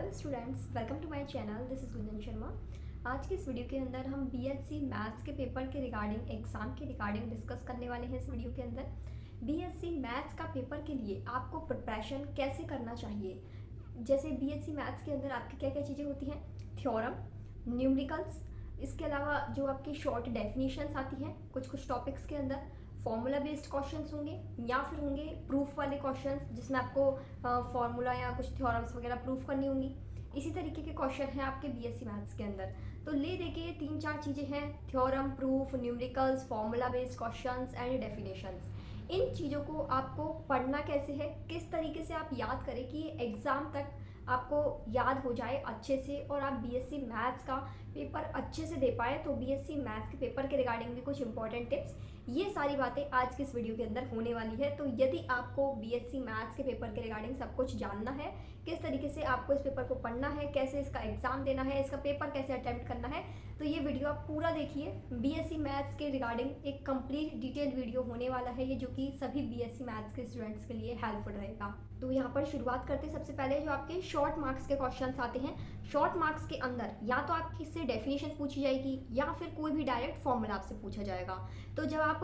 Hello students, welcome to my channel. This is Gunjan Sharma. आज के इस वीडियो के अंदर हम बीएससी मैथ्स के पेपर के रिगार्डिंग, एग्ज़ाम के रिगार्डिंग डिस्कस करने वाले हैं। इस वीडियो के अंदर बीएससी मैथ्स का पेपर के लिए आपको प्रिपरेशन कैसे करना चाहिए। जैसे बीएससी मैथ्स के अंदर आपकी क्या क्या चीज़ें होती हैं, थ्योरम, न्यूमेरिकल्स, इसके अलावा जो आपकी शॉर्ट डेफिनेशंस आती हैं कुछ कुछ टॉपिक्स के अंदर, फॉर्मूला बेस्ड क्वेश्चंस होंगे या फिर होंगे प्रूफ वाले क्वेश्चंस जिसमें आपको फॉर्मूला या कुछ थ्योरम्स वगैरह प्रूफ करनी होंगी। इसी तरीके के क्वेश्चन हैं आपके बीएससी मैथ्स के अंदर। तो ले देखिए, तीन चार चीज़ें हैं, theorem, proof, numericals, formula based questions and definitions. इन चीज़ों को आपको पढ़ना कैसे है, किस तरीके से आप याद करें कि ये एग्ज़ाम तक आपको याद हो जाए अच्छे से और आप बीएससी मैथ्स का पेपर अच्छे से दे पाएँ। तो बीएससी मैथ्स के पेपर के रिगार्डिंग भी कुछ इंपॉर्टेंट टिप्स, ये सारी बातें आज के इस वीडियो के अंदर होने वाली है। तो यदि आपको बीएससी मैथ्स के पेपर के रिगार्डिंग सब कुछ जानना है, किस तरीके से आपको इस पेपर को पढ़ना है, कैसे इसका एग्जाम देना है, इसका पेपर कैसे अटेम्प्ट करना है, तो ये वीडियो आप पूरा देखिए। बीएससी मैथ्स के रिगार्डिंग एक कंप्लीट डिटेल वीडियो होने वाला है ये, जो कि सभी बीएससी मैथ्स के स्टूडेंट्स के लिए हेल्पफुल रहेगा। तो यहाँ पर शुरुआत करते हैं। सबसे पहले जो आपके शॉर्ट मार्क्स के क्वेश्चंस आते हैं, शॉर्ट मार्क्स के अंदर या तो आपकी इससे डेफिनेशन पूछी जाएगी या फिर कोई भी डायरेक्ट फॉर्मूला आपसे पूछा जाएगा। तो जब आप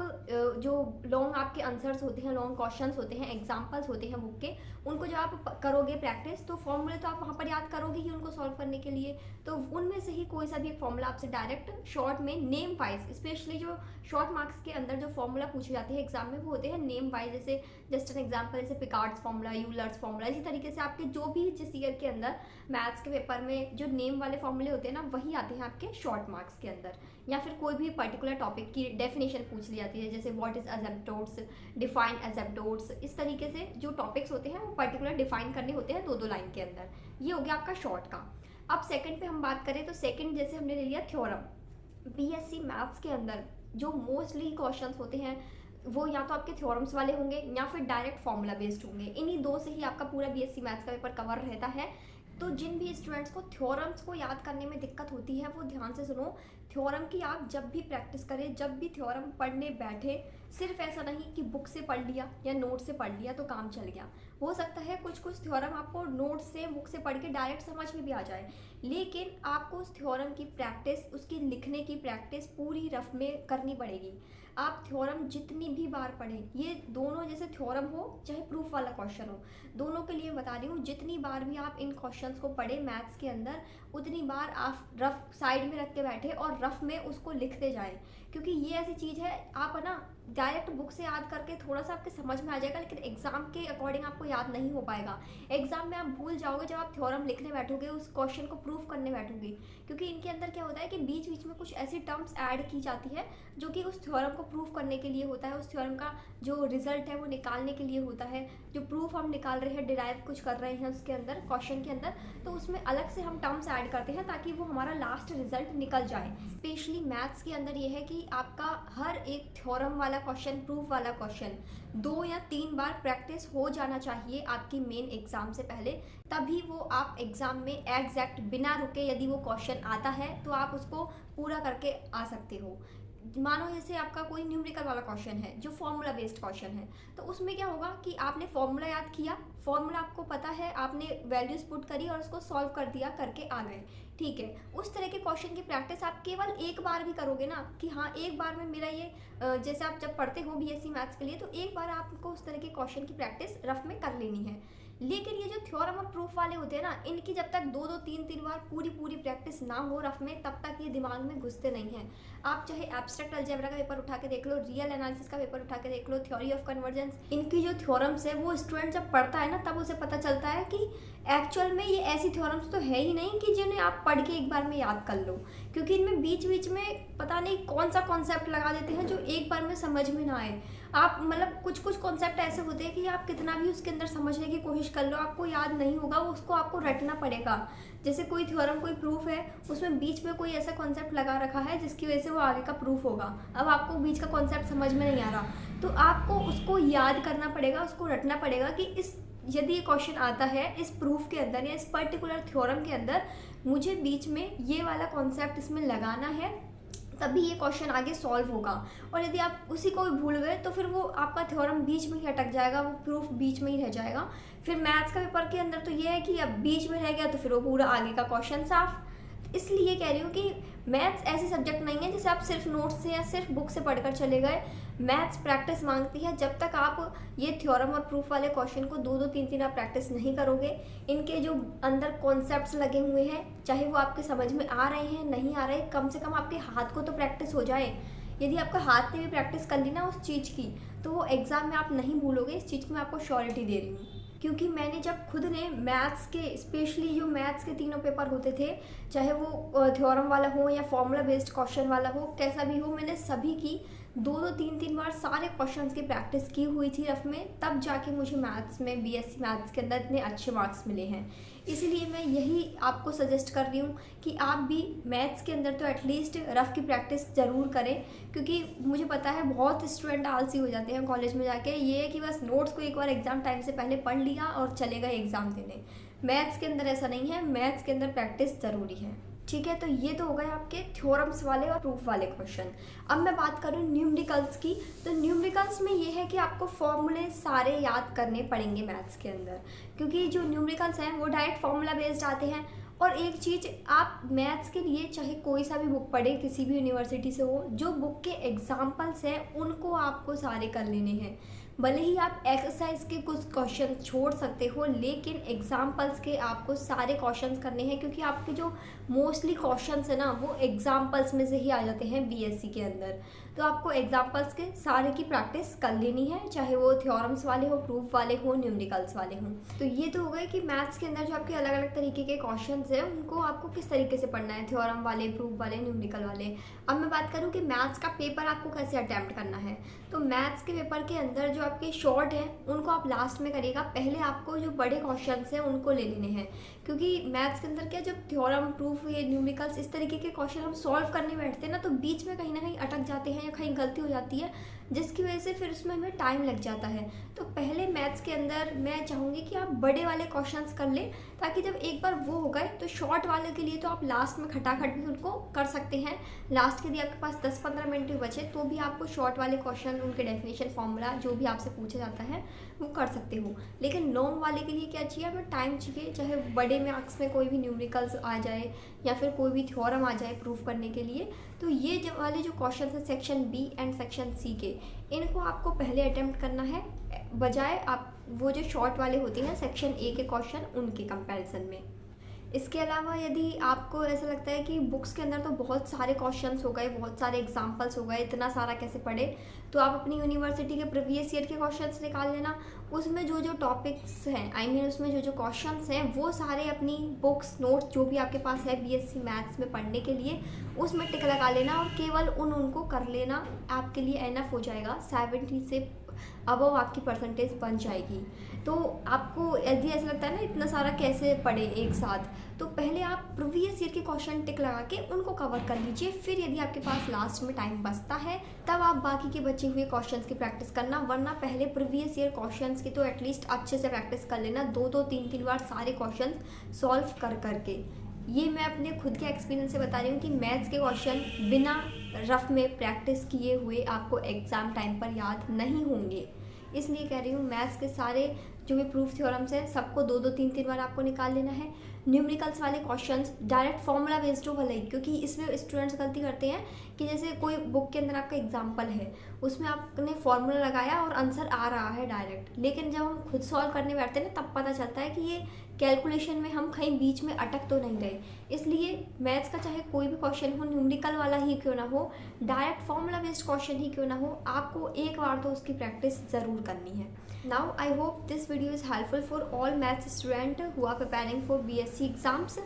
जो लॉन्ग आपके आंसर्स होते हैं, लॉन्ग क्वेश्चंस होते हैं, एग्जांपल्स होते हैं बुक के, उनको जब आप करोगे प्रैक्टिस तो फॉर्मूले तो आप वहाँ पर याद करोगे ही उनको सॉल्व करने के लिए। तो उनमें से ही कोई सा भी एक फॉर्मूला आपसे डायरेक्ट शॉर्ट में नेम वाइज, स्पेशली जो शॉर्ट मार्क्स के अंदर जो फॉर्मूला पूछे जाते हैं एग्जाम में वो होते हैं नेम वाइज। जैसे जस्ट एन एग्जाम्पल, जैसे पिकार्ड्स फॉर्मूला, यूलर्स फॉर्मूला, इसी तरीके से आपके जो भी जिस ईयर के अंदर मैथ्स के पेपर में जो नेम वाले फॉर्मूले होते हैं ना, वही आते हैं आपके शॉर्ट मार्क्स के अंदर। या फिर कोई भी पर्टिकुलर टॉपिक की डेफिनेशन पूछ ली जाती है, जैसे व्हाट इज एसिम्पटोट्स, डिफाइन एसिम्पटोट्स, इस तरीके से जो टॉपिक्स होते हैं वो पर्टिकुलर डिफाइन करने होते हैं दो दो लाइन के अंदर। ये हो गया आपका शॉर्ट का। अब सेकंड पे हम बात करें तो सेकंड जैसे हमने ले लिया थ्योरम। बीएससी मैथ्स के अंदर जो मोस्टली क्वेश्चंस होते हैं वो या तो आपके थ्योरम्स वाले होंगे या फिर डायरेक्ट फॉर्मूला बेस्ड होंगे। इन्हीं दो से ही आपका पूरा बीएससी मैथ्स का पेपर कवर रहता है। तो जिन भी स्टूडेंट्स को थ्योरम्स को याद करने में दिक्कत होती है वो ध्यान से सुनो। थ्योरम की आप जब भी प्रैक्टिस करें, जब भी थ्योरम पढ़ने बैठे, सिर्फ ऐसा नहीं कि बुक से पढ़ लिया या नोट से पढ़ लिया तो काम चल गया। हो सकता है कुछ कुछ थ्योरम आपको नोट से, बुक से पढ़ के डायरेक्ट समझ में भी आ जाए, लेकिन आपको उस थ्योरम की प्रैक्टिस, उसकी लिखने की प्रैक्टिस पूरी रफ में करनी पड़ेगी। आप थ्योरम जितनी भी बार पढ़ें, ये दोनों जैसे थ्योरम हो चाहे प्रूफ वाला क्वेश्चन हो, दोनों के लिए बता रही हूँ, जितनी बार भी आप इन क्वेश्चंस को पढ़े मैथ्स के अंदर, उतनी बार आप रफ साइड में रख के बैठे और रफ में उसको लिखते जाएं। क्योंकि ये ऐसी चीज़ है, आप है ना डायरेक्ट बुक से याद करके थोड़ा सा आपके समझ में आ जाएगा, लेकिन एग्जाम के अकॉर्डिंग आपको याद नहीं हो पाएगा। एग्जाम में आप भूल जाओगे जब आप थ्योरम लिखने बैठोगे, उस क्वेश्चन को प्रूफ करने बैठोगे। क्योंकि इनके अंदर क्या होता है कि बीच बीच में कुछ ऐसी टर्म्स ऐड की जाती है जो कि उस थ्योरम को प्रूफ करने के लिए होता है, उस थ्योरम का जो रिजल्ट है वो निकालने के लिए होता है। जो प्रूफ हम निकाल रहे हैं, डिराइव कुछ कर रहे हैं उसके अंदर, क्वेश्चन के अंदर, तो उसमें अलग से हम टर्म्स ऐड करते हैं ताकि वो हमारा लास्ट रिजल्ट निकल जाए। स्पेशली मैथ्स के अंदर ये है कि आपका हर एक थ्योरम वाला क्वेश्चन, प्रूफ वाला क्वेश्चन 2 या 3 बार प्रैक्टिस हो जाना चाहिए आपकी मेन एग्जाम से पहले। तभी वो आप एग्जाम में एग्जैक्ट बिना रुके, यदि वो क्वेश्चन आता है तो आप उसको पूरा करके आ सकते हो। मानो जैसे आपका कोई न्यूमेरिकल वाला क्वेश्चन है जो फॉर्मूला बेस्ड क्वेश्चन है, तो उसमें क्या होगा कि आपने फॉर्मूला याद किया, फॉर्मूला आपको पता है, आपने वैल्यूज पुट करी और उसको सॉल्व कर दिया, करके आ गए, ठीक है। उस तरह के क्वेश्चन की प्रैक्टिस आप केवल एक बार भी करोगे ना, कि हाँ एक बार में मेरा ये, जैसे आप जब पढ़ते हो बीएससी मैथ्स के लिए, तो एक बार आपको उस तरह के क्वेश्चन की प्रैक्टिस रफ में कर लेनी है। लेकिन ये जो थ्योरम और प्रूफ वाले होते हैं ना, इनकी जब तक 2-2 3-3 बार पूरी प्रैक्टिस ना हो रफ में, तब तक ये दिमाग में घुसते नहीं हैं। आप चाहे एब्स्ट्रैक्ट अलजेब्रा का पेपर उठा के देख लो, रियल एनालिसिस का पेपर उठा के देख लो, थ्योरी ऑफ कन्वर्जेंस, इनकी जो थ्योरम्स है वो स्टूडेंट जब पढ़ता है ना, तब उसे पता चलता है कि एक्चुअल में ये ऐसी थ्योरम्स तो है ही नहीं कि जिन्हें आप पढ़ के एक बार में याद कर लो। क्योंकि इनमें बीच बीच में पता नहीं कौन सा कॉन्सेप्ट लगा देते हैं जो एक बार में समझ में ना आए। आप मतलब कुछ कुछ कॉन्सेप्ट ऐसे होते हैं कि आप कितना भी उसके अंदर समझने की कोशिश कर लो, आपको याद नहीं होगा, उसको आपको रटना पड़ेगा। जैसे कोई थ्योरम, कोई प्रूफ है, उसमें बीच में कोई ऐसा कॉन्सेप्ट लगा रखा है जिसकी वजह से वो आगे का प्रूफ होगा। अब आपको बीच का कॉन्सेप्ट समझ में नहीं आ रहा, तो आपको उसको याद करना पड़ेगा, उसको रटना पड़ेगा कि इस, यदि ये क्वेश्चन आता है इस प्रूफ के अंदर या इस पर्टिकुलर थ्योरम के अंदर, मुझे बीच में ये वाला कॉन्सेप्ट इसमें लगाना है, तभी ये क्वेश्चन आगे सॉल्व होगा। और यदि आप उसी को भी भूल गए तो फिर वो आपका थ्योरम बीच में ही अटक जाएगा, वो प्रूफ बीच में ही रह जाएगा। फिर मैथ्स का पेपर के अंदर तो ये है कि अब बीच में रह गया तो फिर वो पूरा आगे का क्वेश्चन साफ। इसलिए कह रही हूँ कि मैथ्स ऐसी सब्जेक्ट नहीं है जैसे आप सिर्फ नोट्स से या सिर्फ बुक से पढ़कर चले गए। मैथ्स प्रैक्टिस मांगती है। जब तक आप ये थ्योरम और प्रूफ वाले क्वेश्चन को 2-2 3-3 आप प्रैक्टिस नहीं करोगे, इनके जो अंदर कॉन्सेप्ट्स लगे हुए हैं चाहे वो आपके समझ में आ रहे हैं नहीं आ रहे, कम से कम आपके हाथ को तो प्रैक्टिस हो जाए। यदि आपका हाथ ने भी प्रैक्टिस कर ली ना उस चीज़ की, तो वो एग्ज़ाम में आप नहीं भूलोगे। इस चीज़ की मैं आपको श्योरिटी दे रही हूँ, क्योंकि मैंने जब खुद ने मैथ्स के स्पेशली जो मैथ्स के तीनों पेपर होते थे, चाहे वो थ्योरम वाला हो या फॉर्मूला बेस्ड क्वेश्चन वाला हो, कैसा भी हो, मैंने सभी की 2-2 3-3 बार सारे क्वेश्चंस की प्रैक्टिस की हुई थी रफ में, तब जाके मुझे मैथ्स में बीएससी मैथ्स के अंदर इतने अच्छे मार्क्स मिले हैं। इसीलिए मैं यही आपको सजेस्ट कर रही हूँ कि आप भी मैथ्स के अंदर तो एटलीस्ट रफ़ की प्रैक्टिस ज़रूर करें, क्योंकि मुझे पता है बहुत स्टूडेंट आलसी हो जाते हैं कॉलेज में जाके। ये है कि बस नोट्स को एक बार एग्ज़ाम टाइम से पहले पढ़ लिया और चले गए एग्ज़ाम देने। मैथ्स के अंदर ऐसा नहीं है, मैथ्स के अंदर प्रैक्टिस ज़रूरी है। ठीक है, तो ये तो हो गए आपके थ्योरम्स वाले और प्रूफ वाले क्वेश्चन। अब मैं बात करूँ न्यूमेरिकल्स की, तो न्यूमेरिकल्स में ये है कि आपको फॉर्मूले सारे याद करने पड़ेंगे मैथ्स के अंदर, क्योंकि जो न्यूमेरिकल्स हैं वो डायरेक्ट फॉर्मूला बेस्ड आते हैं। और एक चीज़, आप मैथ्स के लिए चाहे कोई सा भी बुक पढ़े, किसी भी यूनिवर्सिटी से हो, जो बुक के एग्जाम्पल्स हैं उनको आपको सारे कर लेने हैं। भले ही आप एक्सरसाइज के कुछ क्वेश्चन छोड़ सकते हो, लेकिन एग्जाम्पल्स के आपको सारे क्वेश्चंस करने हैं, क्योंकि आपके जो मोस्टली क्वेश्चंस है ना वो एग्जाम्पल्स में से ही आ जाते हैं बीएससी के अंदर। तो आपको एग्जाम्पल्स के सारे की प्रैक्टिस कर लेनी है, चाहे वो थ्योरम्स वाले हो, प्रूफ वाले हो, न्यूमेरिकल्स वाले हों। तो ये तो हो गए कि मैथ्स के अंदर जो आपके अलग अलग तरीके के क्वेश्चंस हैं उनको आपको किस तरीके से पढ़ना है, थ्योरम वाले, प्रूफ वाले, न्यूमेरिकल वाले। अब मैं बात करूँ कि मैथ्स का पेपर आपको कैसे अटैम्प्ट करना है। तो मैथ्स के पेपर के अंदर जो आपके शॉर्ट हैं उनको आप लास्ट में करिएगा। पहले आपको जो बड़े क्वेश्चंस हैं उनको ले लेने हैं, क्योंकि मैथ्स के अंदर क्या, जब थ्योरम, प्रूफ, ये न्यूमेरिकल्स इस तरीके के क्वेश्चन हम सॉल्व करने बैठते हैं ना, तो बीच में कहीं ना कहीं अटक जाते हैं या कहीं गलती हो जाती है, जिसकी वजह से फिर उसमें हमें टाइम लग जाता है। तो पहले मैथ्स के अंदर मैं चाहूँगी कि आप बड़े वाले क्वेश्चंस कर लें, ताकि जब एक बार वो हो गए तो शॉर्ट वाले के लिए तो आप लास्ट में खटाखट भी उनको कर सकते हैं। लास्ट के यदि आपके पास 10-15 मिनट भी बचे तो भी आपको शॉर्ट वाले क्वेश्चन, उनके डेफिनेशन, फॉर्मूला जो भी आपसे पूछा जाता है वो कर सकते हो। लेकिन लॉन्ग वाले के लिए क्या चाहिए, हमें टाइम चाहिए। चाहे बड़े मार्क्स में कोई भी न्यूमेरिकल्स आ जाए या फिर कोई भी थ्योरम आ जाए प्रूफ करने के लिए, तो ये वाले जो क्वेश्चन है section B and section C के, इनको आपको पहले अटेम्प्ट करना है, बजाय आप वो जो शॉर्ट वाले होते हैं सेक्शन ए के क्वेश्चन, उनके कंपैरिजन में। इसके अलावा यदि आपको ऐसा लगता है कि बुक्स के अंदर तो बहुत सारे क्वेश्चंस हो गए, बहुत सारे एग्जांपल्स हो गए, इतना सारा कैसे पढ़े, तो आप अपनी यूनिवर्सिटी के प्रीवियस ईयर के क्वेश्चंस निकाल लेना। उसमें जो जो टॉपिक्स हैं, उसमें जो जो क्वेश्चंस हैं वो सारे अपनी बुक्स, नोट्स जो भी आपके पास है बीएससी मैथ्स में पढ़ने के लिए, उसमें टिक लगा लेना और केवल उनको कर लेना। आपके लिए एनफ हो जाएगा, 70 से अबव आपकी परसेंटेज बन जाएगी। तो आपको यदि ऐसा लगता है ना इतना सारा कैसे पढ़े एक साथ, तो पहले आप प्रीवियस ईयर के क्वेश्चन टिक लगा के उनको कवर कर लीजिए। फिर यदि आपके पास लास्ट में टाइम बचता है तब आप बाकी के बचे हुए क्वेश्चंस की प्रैक्टिस करना, वरना पहले प्रीवियस ईयर क्वेश्चंस की तो एटलीस्ट अच्छे से प्रैक्टिस कर लेना, 2-2 3-3 बार सारे क्वेश्चन सॉल्व कर करके। ये मैं अपने खुद के एक्सपीरियंस से बता रही हूँ कि मैथ्स के क्वेश्चन बिना रफ में प्रैक्टिस किए हुए आपको एग्ज़ाम टाइम पर याद नहीं होंगे। इसलिए कह रही हूँ मैथ्स के सारे जो भी प्रूफ थ्योरम्स हैं सबको 2-2 3-3 बार आपको निकाल लेना है। न्यूमेरिकल्स वाले क्वेश्चंस डायरेक्ट फॉर्मूला बेस्ड हो भले ही, क्योंकि इसमें स्टूडेंट्स गलती करते हैं कि जैसे कोई बुक के अंदर आपका एग्जाम्पल है, उसमें आपने फॉर्मूला लगाया और आंसर आ रहा है डायरेक्ट, लेकिन जब हम खुद सॉल्व करने बैठते हैं ना तब पता चलता है कि ये कैलकुलेशन में हम कहीं बीच में अटक तो नहीं रहे। इसलिए मैथ्स का चाहे कोई भी क्वेश्चन हो, न्यूमेरिकल वाला ही क्यों ना हो, डायरेक्ट फॉर्मूला बेस्ड क्वेश्चन ही क्यों ना हो, आपको एक बार तो उसकी प्रैक्टिस ज़रूर करनी है। Now I hope this video is helpful for all maths student who are preparing for BSc exams।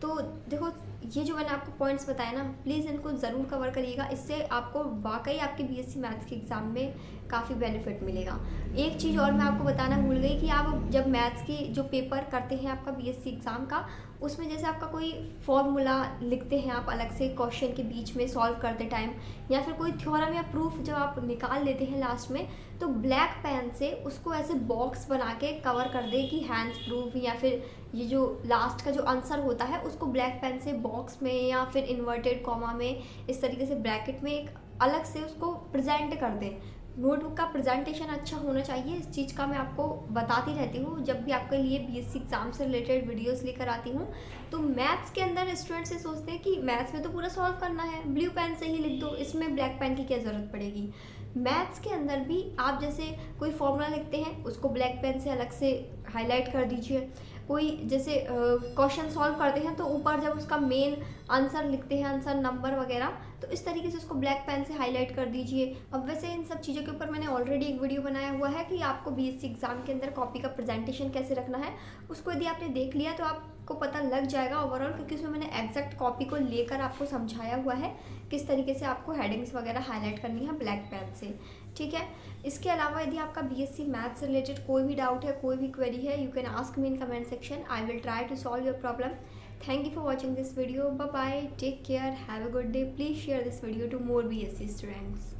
तो देखो ये जो मैंने आपको पॉइंट्स बताए ना, प्लीज़ इनको ज़रूर कवर करिएगा, इससे आपको वाकई आपके बीएससी मैथ्स के एग्ज़ाम में काफ़ी बेनिफिट मिलेगा। एक चीज़ और मैं आपको बताना भूल गई कि आप जब मैथ्स की जो पेपर करते हैं आपका बीएससी एग्ज़ाम का, उसमें जैसे आपका कोई फॉर्मूला लिखते हैं आप अलग से क्वेश्चन के बीच में सॉल्व करते टाइम, या फिर कोई थ्योरम या प्रूफ जब आप निकाल लेते हैं लास्ट में, तो ब्लैक पेन से उसको ऐसे बॉक्स बना के कवर कर दे कि हैंड्स प्रूफ, या फिर ये जो लास्ट का जो आंसर होता है उसको ब्लैक पेन से बॉक्स में या फिर इन्वर्टेड कॉमा में इस तरीके से ब्रैकेट में एक अलग से उसको प्रेजेंट कर दें। नोटबुक का प्रेजेंटेशन अच्छा होना चाहिए, इस चीज़ का मैं आपको बताती रहती हूँ जब भी आपके लिए बीएससी एग्जाम से रिलेटेड वीडियोस लेकर आती हूँ। तो मैथ्स के अंदर स्टूडेंट्स से सोचते हैं कि मैथ्स में तो पूरा सॉल्व करना है, ब्लू पेन से ही लिख दो, इसमें ब्लैक पेन की क्या ज़रूरत पड़ेगी। मैथ्स के अंदर भी आप जैसे कोई फॉर्मूला लिखते हैं उसको ब्लैक पेन से अलग से हाईलाइट कर दीजिए। कोई जैसे क्वेश्चन सॉल्व करते हैं तो ऊपर जब उसका मेन आंसर लिखते हैं, आंसर नंबर वगैरह, तो इस तरीके से उसको ब्लैक पेन से हाईलाइट कर दीजिए। अब वैसे इन सब चीज़ों के ऊपर मैंने ऑलरेडी एक वीडियो बनाया हुआ है कि आपको बीएससी एग्जाम के अंदर कॉपी का प्रेजेंटेशन कैसे रखना है। उसको यदि आपने देख लिया तो आपको पता लग जाएगा ओवरऑल, क्योंकि उसमें मैंने एग्जैक्ट कॉपी को लेकर आपको समझाया हुआ है किस तरीके से आपको हेडिंग्स वगैरह हाईलाइट करनी है ब्लैक पेन से। ठीक है, इसके अलावा यदि आपका बीएससी मैथ्स से रिलेटेड कोई भी डाउट है, कोई भी क्वेरी है, you can ask me in comment section. I will try to solve your problem. Thank you for watching this video. Bye bye. Take care. Have a good day. Please share this video to more BSc students.